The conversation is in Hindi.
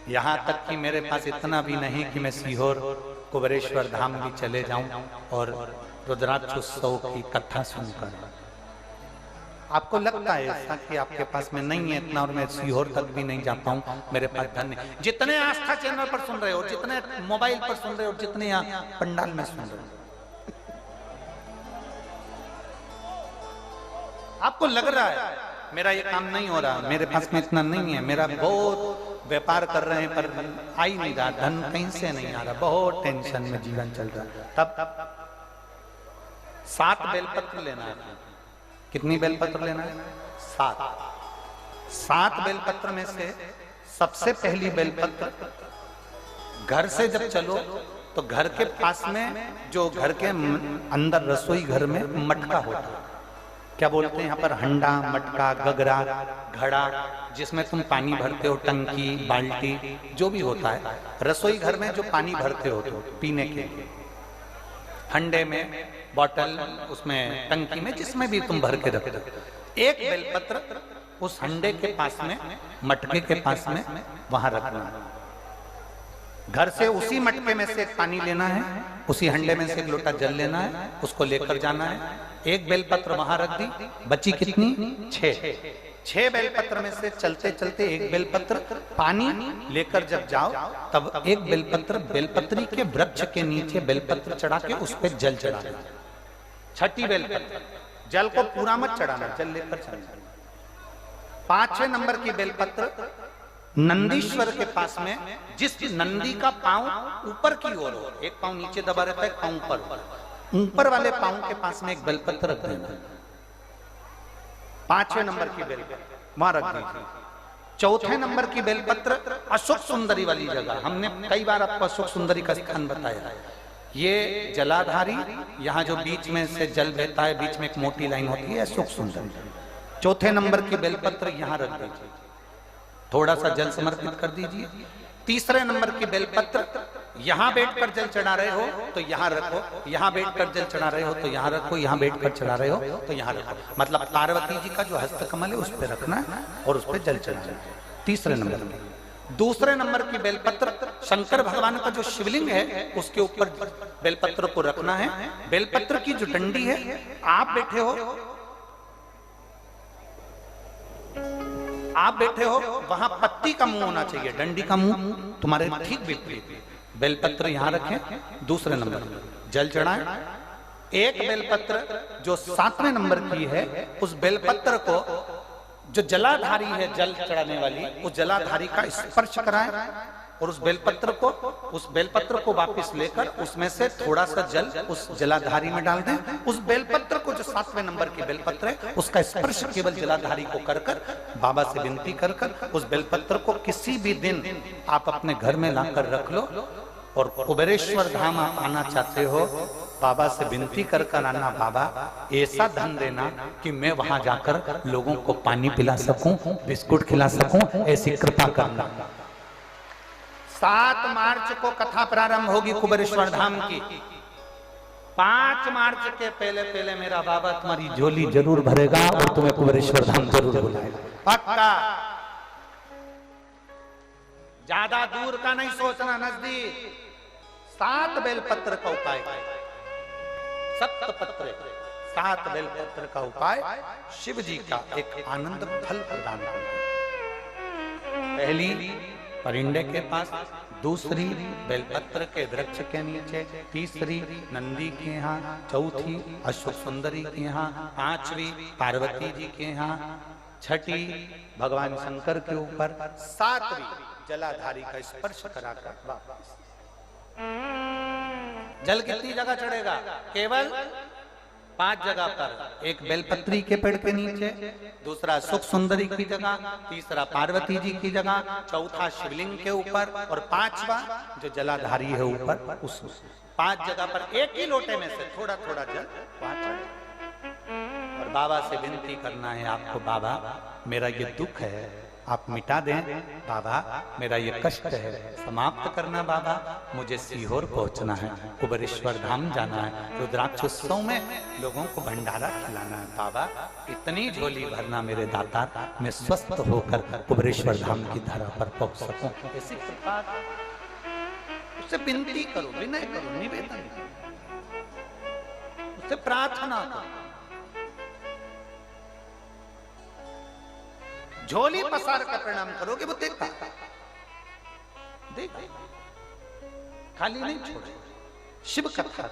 यहाँ तक कि मेरे पास इतना भी नहीं कि मैं सीहोर कुबेरेश्वर धाम भी चले जाऊं और रुद्राक्षोत्सव की कथा सुनकर। आपको लगता है ऐसा कि आपके पास में नहीं है इतना और मैं सीहोर तक भी नहीं जा पाऊं, मेरे पास धन नहीं। जितने आस्था चैनल पर सुन रहे हो, जितने मोबाइल पर सुन रहे हो, जितने यहाँ पंडाल में सुन रहे हो, आपको लग रहा है मेरा ये काम नहीं हो रहा, मेरे पास में इतना नहीं है, मेरा बहुत व्यापार कर रहे हैं पर आ ही नहीं रहा, धन कहीं से नहीं आ रहा, बहुत टेंशन में जीवन चल रहा है। तब 7 बेलपत्र लेना है। कितनी बेलपत्र लेना है? 7 बेलपत्र में से सबसे पहली बेलपत्र, घर से जब चलो तो घर के पास में जो घर के अंदर रसोई घर में मटका होता है, क्या बोलते हैं यहाँ पर, हंडा, मटका, गगरा, घड़ा, जिसमें तुम पानी भरते हो, टंकी, बाल्टी, जो भी होता है रसोई घर में जो पानी भरते हो तो पीने के, हंडे में, बॉटल, उसमें टंकी में, जिसमें भी तुम भर के रखते हो, एक बेलपत्र उस हंडे के पास में, मटके के पास में वहां रखना है। घर से उसी मटके में से पानी लेना है, उसी हंडे में से एक लोटा जल लेना है, उसको लेकर जाना है। एक बेलपत्र वहां रख दी, बची कितनी? 6 बेलपत्र में से चलते चलते एक बेलपत्र पानी लेकर जब जाओ तब एक बेलपत्र बेलपत्री के वृक्ष के नीचे बेलपत्र चढ़ा के उस पर जल चढ़ाना। 6ठी बेलपत्र, जल को पूरा मत चढ़ाना, जल लेकर चढ़ाना। 5वें नंबर की बेलपत्र नंदीश्वर के पास में, जिस नंदी का पांव ऊपर की ओर हो, एक पांव नीचे दबा रहता है, एक पांव ऊपर वाले पांव के पास में एक बेलपत्र रख देना। 5वें नंबर की बेलपत्र वहां रख दीजिए। 4थे नंबर की बेलपत्र अशोक सुंदरी वाली जगह, हमने कई बार आपको अशोक सुंदरी का स्थान बताया। ये जलाधारी, यहाँ जो बीच में से जल बहता है, बीच में एक मोटी लाइन होती है, अशोक सुंदरी। 4थे नंबर की बेलपत्र यहाँ रख दीजिए, थोड़ा सा जल समर्पित कर दीजिए। 3रे नंबर की बेलपत्र, यहां बैठकर जल चढ़ा रहे हो तो यहां रखो, यहां बैठकर जल चढ़ा रहे हो तो यहां रखो, यहां बैठकर चढ़ा रहे हो तो यहां रखो, मतलब पार्वती जी का जो हस्तकमल है उस पर रखना है और उस पर जल चढ़ाना है। 3रे नंबर में। 2रे नंबर की बेलपत्र शंकर भगवान का जो शिवलिंग है उसके ऊपर बेलपत्र को रखना है। बेलपत्र की जो डंडी है, आप बैठे हो वहां पत्ती का मुंह होना चाहिए, डंडी का मुंह तुम्हारे ठीक विपरीत। बेलपत्र यहां रखें। 2रे नंबर जल चढ़ाएं। एक बेलपत्र जो 7वें नंबर की है, उस बेलपत्र को जो जलाधारी है जल चढ़ाने वाली, उस जलाधारी का स्पर्श कराएं और उस बेलपत्र को वापस लेकर उसमें से थोड़ा सा जल उस जलाधारी में डाल दें। उस बेलपत्र को जो 7वें नंबर की बेलपत्र है उसका स्पर्श केवल जलाधारी को कर बाबा से विनती कर उस बेलपत्र को किसी भी दिन आप अपने घर में लाकर रख लो और कुबेरेश्वर धाम आप आना चाहते हो, बाबा से विनती कर आना, बाबा ऐसा धन देना कि मैं वहां जाकर लोगों को पानी पिला सकूं, बिस्कुट खिला सकूं, ऐसी कृपा करना। 7 मार्च को कथा प्रारंभ होगी कुबेरेश्वर धाम की। 5 मार्च के पहले मेरा बाबा तुम्हारी झोली जरूर भरेगा और तुम्हें कुबेरेश्वर धाम जरूर बुलाएगा, पक्का। ज्यादा दूर का नहीं सोचना, नजदीक। 7 बेलपत्र का उपाय, 7 बेलपत्र का उपाय शिव जी का एक आनंद फल प्रदान करना। पहली परिंडे के पास, 2री बेलपत्र के वृक्ष के नीचे, 3री नंदी के यहाँ, 4थी अशोक सुंदरी के यहाँ, 5वीं पार्वती जी के यहाँ, 6ठी भगवान शंकर के ऊपर, 7वीं जलाधारी का स्पर्श कराकर वापस। जल कितनी जगह चढ़ेगा? केवल 5 जगह पर। एक बेलपत्री के पेड़ के नीचे, 2रा सुख सुंदरी की जगह, 3रा पार्वती जी की जगह, 4था शिवलिंग के ऊपर और 5वां जो जलाधारी है ऊपर, उस 5 जगह पर एक ही लोटे में से थोड़ा थोड़ा जल वहां चढ़े और बाबा से विनती करना है आपको, बाबा मेरा ये दुख है, आप मिटा दें बाबा, मेरा ये कष्ट है समाप्त करना बाबा, मुझे सीहोर पहुंचना है, कुबेरेश्वर धाम जाना है, रुद्राक्ष उत्सव में लोगों को भंडारा खिलाना है बाबा, इतनी झोली भरना मेरे दाता, मैं स्वस्थ होकर कुबेरेश्वर धाम की धरा पर पहुंच सकूं। ऐसी कृपा उससे विनती करो, विनय करो, निवेदन उससे प्रार्थना करो। झोली पसार कर प्रणाम करोगे वो देखता, देख खाली नहीं छोड़े। शिव कथा